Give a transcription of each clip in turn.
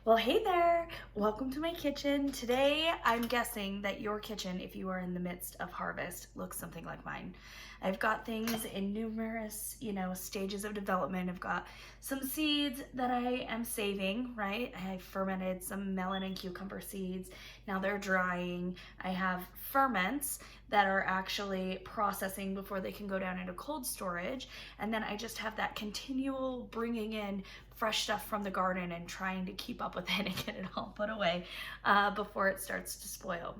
Well, hey there, welcome to my kitchen. Today, I'm guessing that your kitchen, if you are in the midst of harvest, looks something like mine. I've got things in numerous, stages of development. I've got some seeds that I am saving, right? I fermented some melon and cucumber seeds. Now they're drying. I have ferments that are actually processing before they can go down into cold storage. And then I just have that continual bringing in fresh stuff from the garden and trying to keep up with it and get it all put away before it starts to spoil.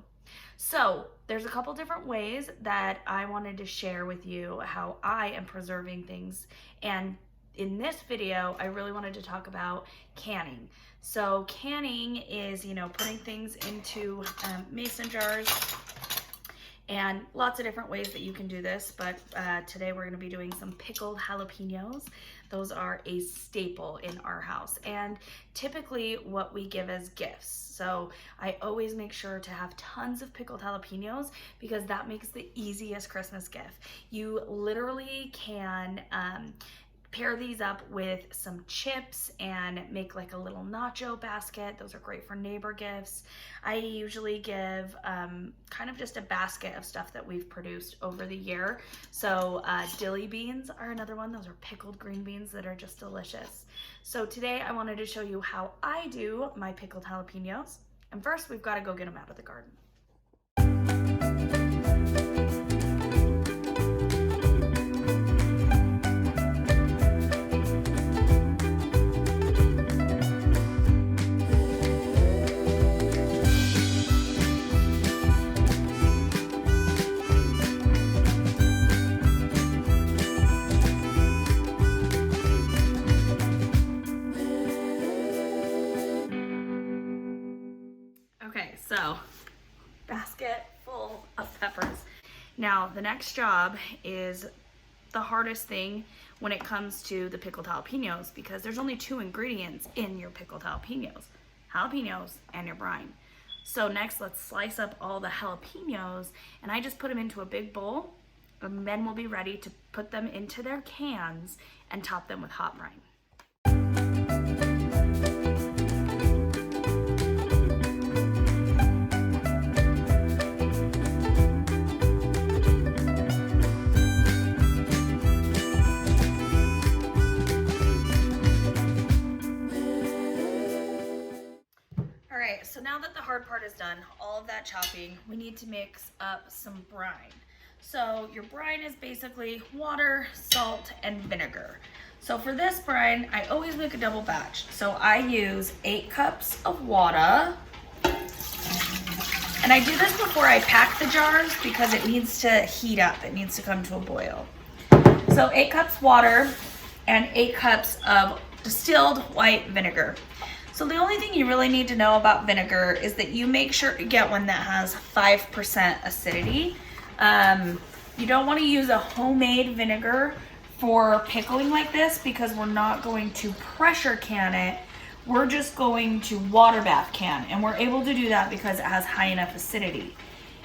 So there's a couple different ways that I wanted to share with you how I am preserving things. And in this video, I really wanted to talk about canning. So canning is, putting things into mason jars, and lots of different ways that you can do this, but today we're gonna be doing some pickled jalapenos. Those are a staple in our house and typically what we give as gifts. So I always make sure to have tons of pickled jalapenos because that makes the easiest Christmas gift. You literally can pair these up with some chips and make like a little nacho basket. Those are great for neighbor gifts. I usually give kind of just a basket of stuff that we've produced over the year. So dilly beans are another one. Those are pickled green beans that are just delicious. So today I wanted to show you how I do my pickled jalapenos. And first we've got to go get them out of the garden. Okay, so basket full of peppers. Now the next job is the hardest thing when it comes to the pickled jalapenos because there's only two ingredients in your pickled jalapenos and your brine. So next let's slice up all the jalapenos and I just put them into a big bowl and then we'll be ready to put them into their cans and top them with hot brine. So now that the hard part is done, all of that chopping, we need to mix up some brine. So your brine is basically water, salt, and vinegar. So for this brine, I always make a double batch. So I use 8 cups of water. And I do this before I pack the jars because it needs to heat up. It needs to come to a boil. So 8 cups water and 8 cups of distilled white vinegar. So the only thing you really need to know about vinegar is that you make sure to get one that has 5% acidity. You don't want to use a homemade vinegar for pickling like this because we're not going to pressure can it. We're just going to water bath can, and we're able to do that because it has high enough acidity.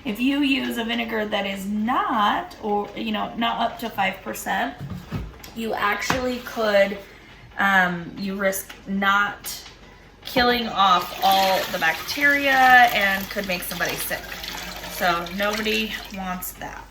If you use a vinegar that is not, or not up to 5%, you actually could, you risk not killing off all the bacteria and could make somebody sick. So nobody wants that.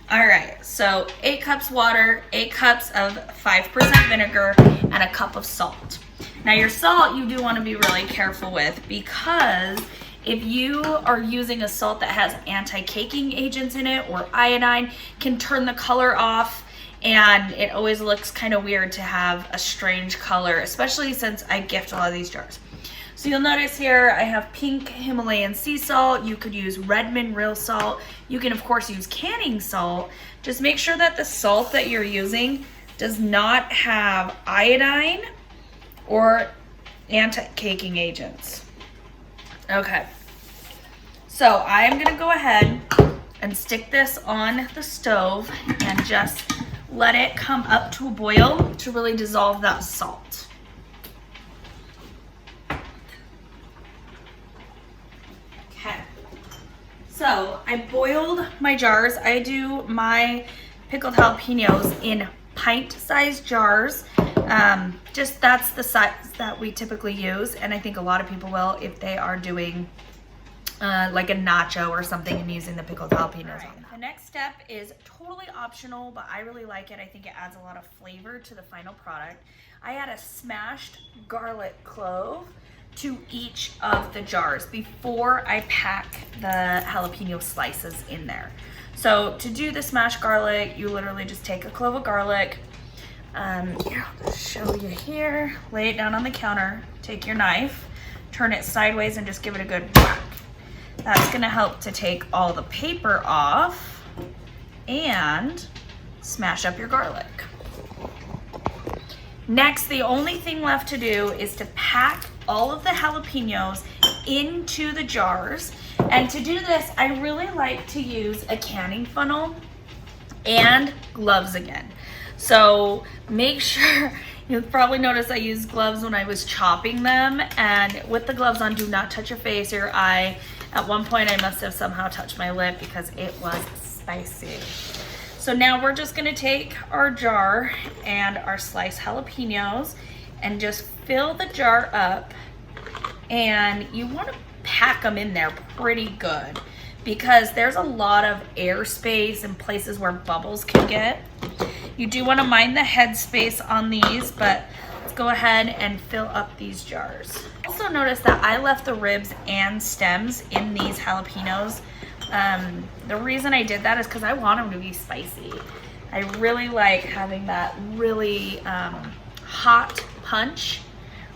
All right, so 8 cups water, 8 cups of 5% vinegar, and a cup of salt. Now your salt you do want to be really careful with because if you are using a salt that has anti-caking agents in it or iodine, can turn the color off. And it always looks kind of weird to have a strange color, especially since I gift a lot of these jars. So you'll notice here I have pink Himalayan sea salt. You could use Redmond real salt. You can of course use canning salt. Just make sure that the salt that you're using does not have iodine or anti-caking agents. Okay, so I'm gonna go ahead and stick this on the stove and just let it come up to a boil to really dissolve that salt. Okay, so I boiled my jars. I do my pickled jalapenos in pint-sized jars Just that's the size that we typically use, and I think a lot of people will if they are doing like a nacho or something and using the pickled jalapenos on that. The next step is totally optional, but I really like it. I think it adds a lot of flavor to the final product. I add a smashed garlic clove to each of the jars before I pack the jalapeno slices in there. So to do the smashed garlic, you literally just take a clove of garlic. Here, I'll just show you here. Lay it down on the counter, take your knife, turn it sideways and just give it a good whack. That's gonna help to take all the paper off and smash up your garlic. Next, the only thing left to do is to pack all of the jalapenos into the jars. And to do this, I really like to use a canning funnel and gloves again. So make sure, you'll probably notice I used gloves when I was chopping them, and with the gloves on, do not touch your face or your eye. At one point I must have somehow touched my lip because it was spicy. So now we're just gonna take our jar and our sliced jalapenos and just fill the jar up, and you wanna pack them in there pretty good because there's a lot of airspace and places where bubbles can get. You do want to mind the headspace on these, but let's go ahead and fill up these jars. Also notice that I left the ribs and stems in these jalapenos. The reason I did that is because I want them to be spicy. I really like having that really hot punch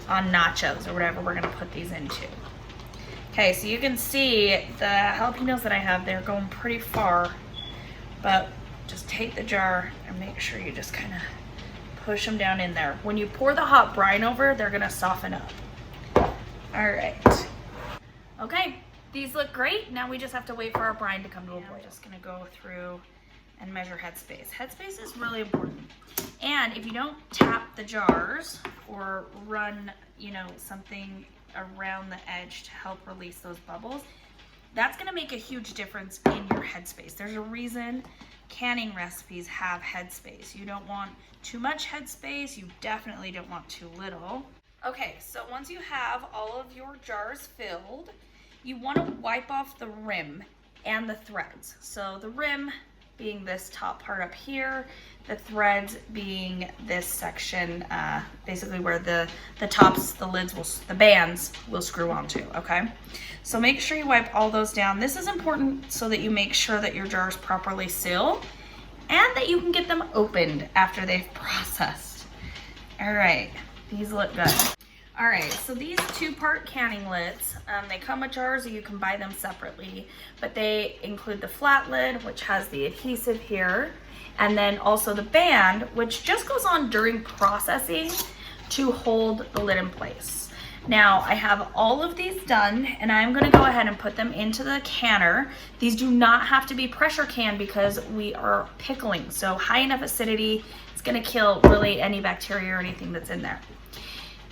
on nachos or whatever we're gonna put these into. Okay, so you can see the jalapenos that I have, they're going pretty far, but just take the jar and make sure you just kind of push them down in there. When you pour the hot brine over, they're gonna soften up. All right. Okay, these look great. Now we just have to wait for our brine to come to a boil. I'm just gonna go through and measure headspace. Headspace is really important. And if you don't tap the jars or run, you know, something around the edge to help release those bubbles, that's gonna make a huge difference in your headspace. There's a reason canning recipes have headspace. You don't want too much headspace, you definitely don't want too little. Okay, so once you have all of your jars filled, you want to wipe off the rim and the threads. So the rim being this top part up here, the threads being this section, basically where the tops, the lids will, the bands will screw onto, okay? So make sure you wipe all those down. This is important so that you make sure that your jars properly seal and that you can get them opened after they've processed. All right, these look good. All right, so these two-part canning lids, they come with jars or you can buy them separately, but they include the flat lid, which has the adhesive here, and then also the band, which just goes on during processing to hold the lid in place. Now, I have all of these done, and I'm gonna go ahead and put them into the canner. These do not have to be pressure canned because we are pickling, so high enough acidity, it's gonna kill really any bacteria or anything that's in there.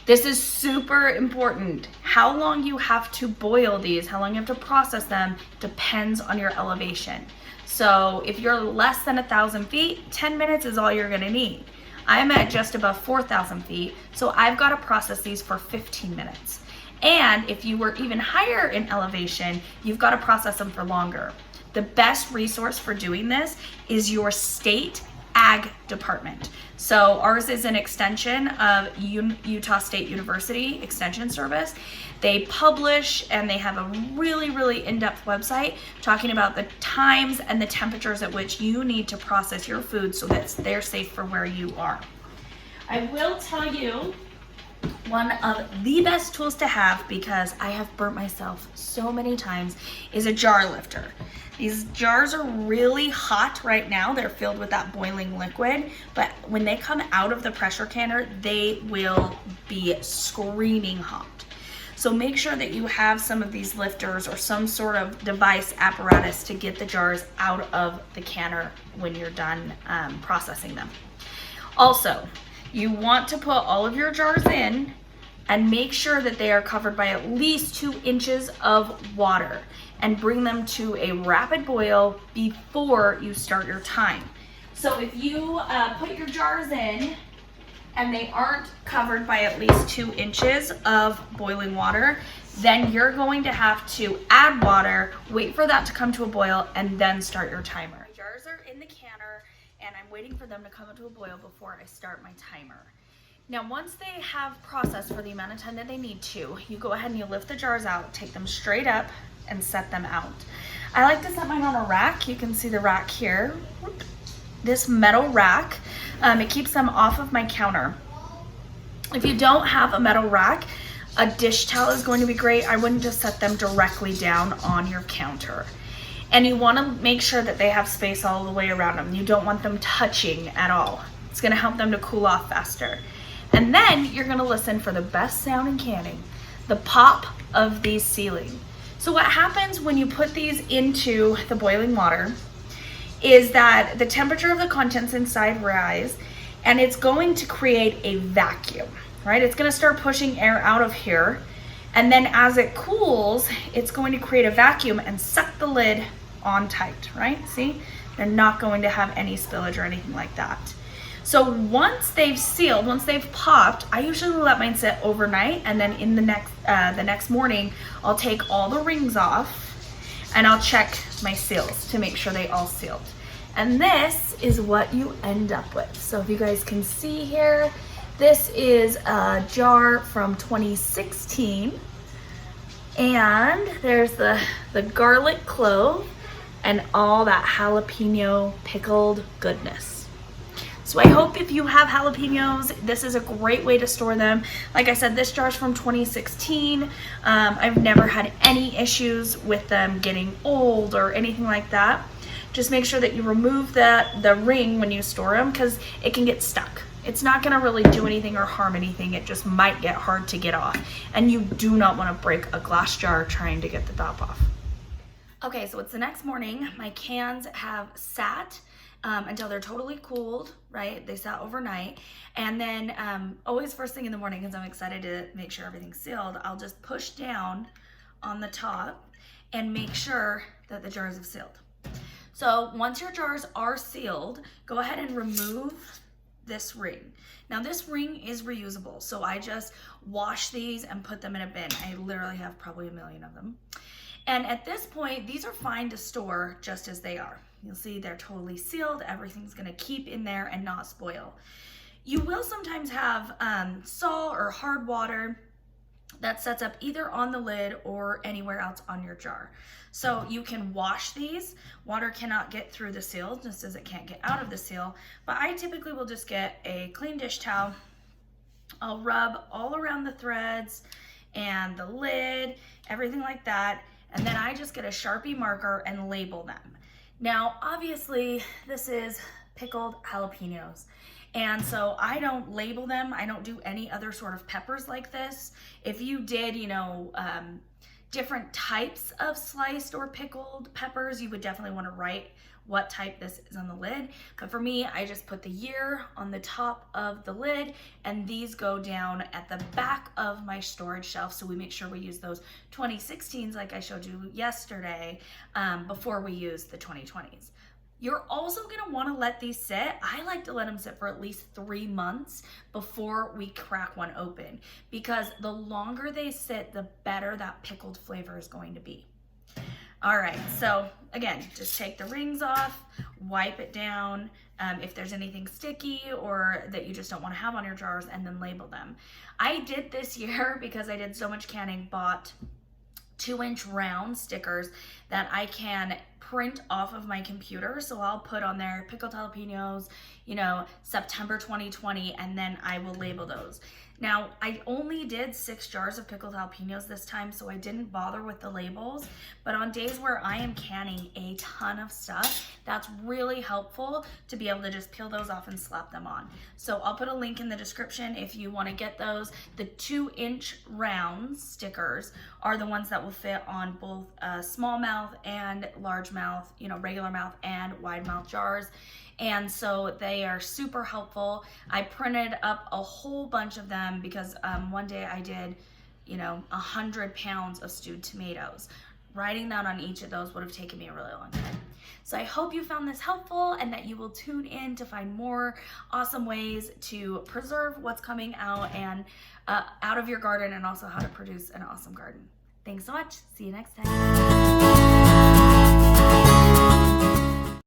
This is super important. How long you have to boil these, how long you have to process them, depends on your elevation. So if you're less than 1,000 feet, 10 minutes is all you're gonna need. I'm at just above 4,000 feet, so I've got to process these for 15 minutes. And if you were even higher in elevation, you've got to process them for longer. The best resource for doing this is your state ag department. So ours is an extension of Utah State University Extension Service. They publish and they have a really, really in-depth website talking about the times and the temperatures at which you need to process your food so that they're safe for where you are. I will tell you one of the best tools to have, because I have burnt myself so many times, is a jar lifter. These jars are really hot right now. They're filled with that boiling liquid, but when they come out of the pressure canner, they will be screaming hot. So make sure that you have some of these lifters or some sort of device apparatus to get the jars out of the canner when you're done processing them. Also, you want to put all of your jars in and make sure that they are covered by at least 2 inches of water, and bring them to a rapid boil before you start your time. So if you put your jars in and they aren't covered by at least 2 inches of boiling water, then you're going to have to add water, wait for that to come to a boil, and then start your timer. My jars are in the canner, and I'm waiting for them to come to a boil before I start my timer. Now, once they have processed for the amount of time that they need to, you go ahead and you lift the jars out, take them straight up, and set them out. I like to set mine on a rack. You can see the rack here. This metal rack, it keeps them off of my counter. If you don't have a metal rack, a dish towel is going to be great. I wouldn't just set them directly down on your counter. And you want to make sure that they have space all the way around them. You don't want them touching at all. It's going to help them to cool off faster. And then you're going to listen for the best sound in canning, the pop of these sealing. So what happens when you put these into the boiling water is that the temperature of the contents inside rise, and it's going to create a vacuum, right? It's going to start pushing air out of here, and then as it cools, it's going to create a vacuum and suck the lid on tight, right? See? They're not going to have any spillage or anything like that. So once they've sealed, once they've popped, I usually let mine sit overnight, and then in the next morning, I'll take all the rings off and I'll check my seals to make sure they all sealed. And this is what you end up with. So if you guys can see here, this is a jar from 2016, and there's the garlic clove and all that jalapeno pickled goodness. So I hope if you have jalapenos, this is a great way to store them. Like I said, this jar's from 2016. I've never had any issues with them getting old or anything like that. Just make sure that you remove the ring when you store them, because it can get stuck. It's not gonna really do anything or harm anything. It just might get hard to get off. And you do not wanna break a glass jar trying to get the top off. Okay, so it's the next morning. My cans have sat until they're totally cooled, right? They sat overnight. And then always first thing in the morning, because I'm excited to make sure everything's sealed, I'll just push down on the top and make sure that the jars have sealed. So once your jars are sealed, go ahead and remove this ring. Now this ring is reusable, so I just wash these and put them in a bin. I literally have probably 1 million of them. And at this point, these are fine to store just as they are. You'll see they're totally sealed. Everything's gonna keep in there and not spoil. You will sometimes have salt or hard water that sets up either on the lid or anywhere else on your jar. So you can wash these. Water cannot get through the seal, just as it can't get out of the seal. But I typically will just get a clean dish towel. I'll rub all around the threads and the lid, everything like that. And then I just get a Sharpie marker and label them. Now, obviously, this is pickled jalapenos. And so I don't label them. I don't do any other sort of peppers like this. If you did, different types of sliced or pickled peppers, you would definitely want to write what type this is on the lid. But for me, I just put the year on the top of the lid, and these go down at the back of my storage shelf. So we make sure we use those 2016s like I showed you yesterday before we use the 2020s. You're also gonna wanna let these sit. I like to let them sit for at least 3 months before we crack one open, because the longer they sit, the better that pickled flavor is going to be. All right, so again, just take the rings off, wipe it down if there's anything sticky or that you just don't wanna have on your jars, and then label them. I did this year, because I did so much canning, bought 2-inch round stickers that I can print off of my computer. So I'll put on there pickled jalapenos, September 2020, and then I will label those. Now, I only did 6 jars of pickled jalapenos this time, so I didn't bother with the labels. But on days where I am canning a ton of stuff, that's really helpful to be able to just peel those off and slap them on. So I'll put a link in the description if you want to get those. The 2-inch round stickers are the ones that will fit on both small mouth and large mouth, regular mouth and wide mouth jars. And so they are super helpful. I printed up a whole bunch of them because one day I did, 100 pounds of stewed tomatoes. Writing that on each of those would have taken me a really long time. So I hope you found this helpful and that you will tune in to find more awesome ways to preserve what's coming out and out of your garden, and also how to produce an awesome garden. Thanks so much. See you next time.